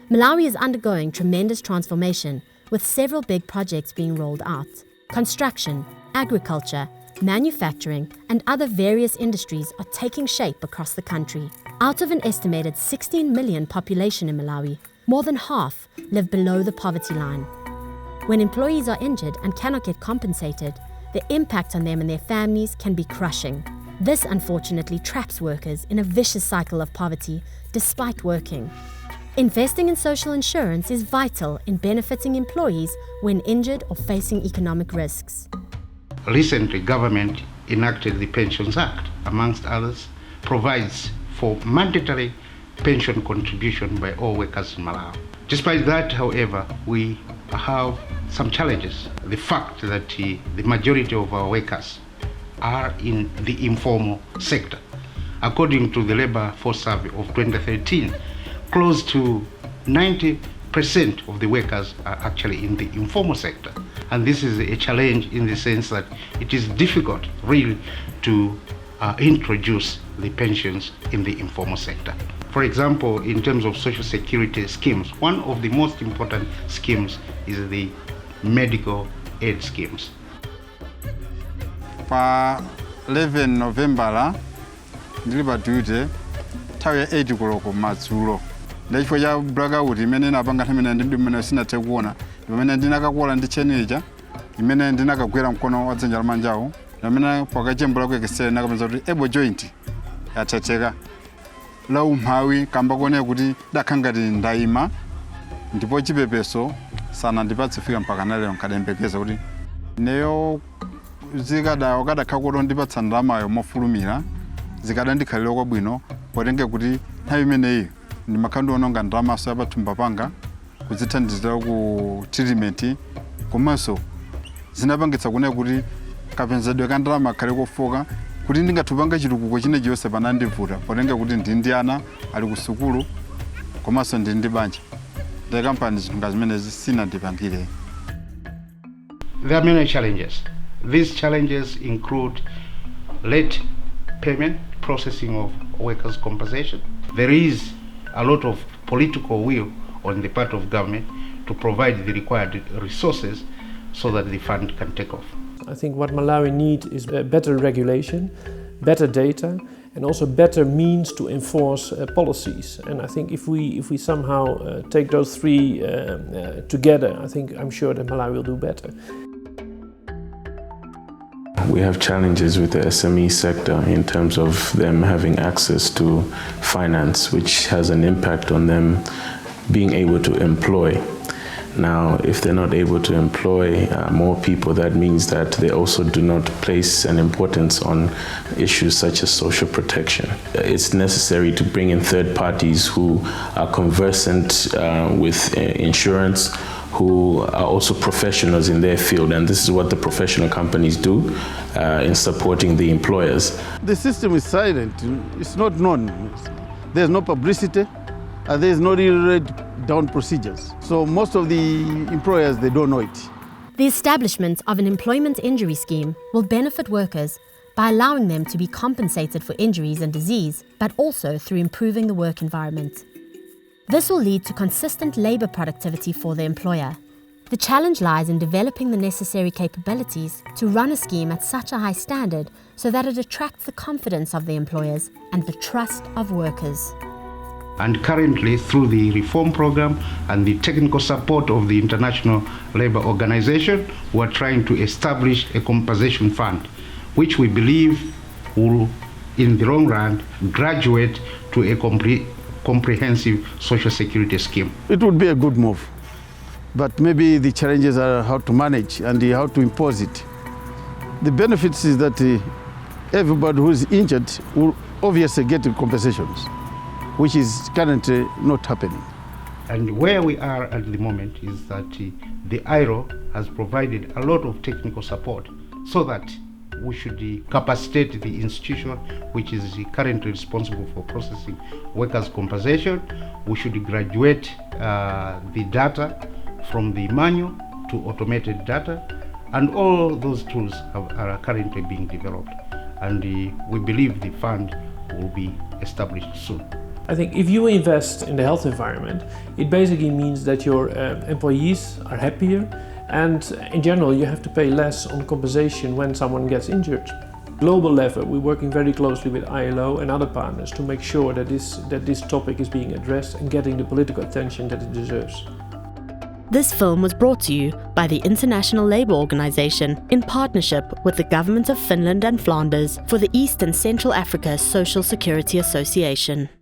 Malawi is undergoing tremendous transformation, with several big projects being rolled out. Construction, agriculture, manufacturing, and other various industries are taking shape across the country. Out of an estimated 16 million population in Malawi, more than half live below the poverty line. When employees are injured and cannot get compensated, the impact on them and their families can be crushing. This unfortunately traps workers in a vicious cycle of poverty despite working. Investing in social insurance is vital in benefiting employees when injured or facing economic risks. Recently, government enacted the Pensions Act, amongst others, provides for mandatory pension contribution by all workers in Malawi. Despite that, however, we have some challenges. The fact that the majority of our workers are in the informal sector. According to the Labour Force Survey of 2013, close to 90% of the workers are actually in the informal sector. And this is a challenge in the sense that it is difficult really to introduce the pensions in the informal sector. For example, in terms of social security schemes, one of the most important schemes is the medical aid schemes. Pa 11 November ndili pa duty nthawi ya 8 koloko madzulo ndachifukwa cha blackout imene napanga imene ndimene sinathe kuona imene ndinakakola ndi cheneja imene ndinakagwera mkono wa dzanja lamanjawo imene pakachembula kwekesera nakapeza kuti elbow joint yathetheka la umphawi kamba kuoneka kuti dakhangati ndayima ndipo chipepeso sana ndipatse fika mpaka nalero nkadembekeza kuti neyo zikadakhala kuti ndipatsa ndalamayo mofulumira zikadandikhalira kwabwino potenge kuti nthawi imeneyi ndimakhala ndiononga ndalamaso yapathumba panga kuzithandizira ku treatment komanso zinapangitsa kuoneka kuti kapenzedwe ka ndalama khale kofoka kuti ndingathupanga chitukuko chine chiyonse panandivuta potenge kuti ndi ana ali ku sukulu komanso ndi banja the kampani zinthu zimenezi sinandipangire. There are many challenges. These challenges include late payment processing of workers' compensation. There is a lot of political will on the part of government to provide the required resources so that the fund can take off. I think what Malawi needs is better regulation, better data, and also better means to enforce policies. And I think if we somehow take those three together, I'm sure that Malawi will do better. We have challenges with the SME sector in terms of them having access to finance, which has an impact on them being able to employ. Now, if they're not able to employ more people, that means that they also do not place an importance on issues such as social protection. It's necessary to bring in third parties who are conversant with insurance, who are also professionals in their field, and this is what the professional companies do in supporting the employers. The system is silent, it's not known. There's no publicity, and there's no real down procedures. So most of the employers, they don't know it. The establishment of an employment injury scheme will benefit workers by allowing them to be compensated for injuries and disease, but also through improving the work environment. This will lead to consistent labour productivity for the employer. The challenge lies in developing the necessary capabilities to run a scheme at such a high standard so that it attracts the confidence of the employers and the trust of workers. And currently, through the reform program and the technical support of the International Labour Organization, we are trying to establish a compensation fund, which we believe will, in the long run, graduate to a comprehensive social security scheme. It would be a good move, but maybe the challenges are how to manage and how to impose it. The benefits is that everybody who is injured will obviously get compensations, which is currently not happening. And where we are at the moment is that the ILO has provided a lot of technical support so that we should capacitate the institution which is currently responsible for processing workers' compensation. We should graduate the data from the manual to automated data, and all those tools are currently being developed, and we believe the fund will be established soon. I think if you invest in the health environment, it basically means that your employees are happier, and in general you have to pay less on compensation when someone gets injured. Global level, we're working very closely with ILO and other partners to make sure that this topic is being addressed and getting the political attention that it deserves. This film was brought to you by the International Labour Organization in partnership with the government of Finland and Flanders for the East and Central Africa Social Security Association.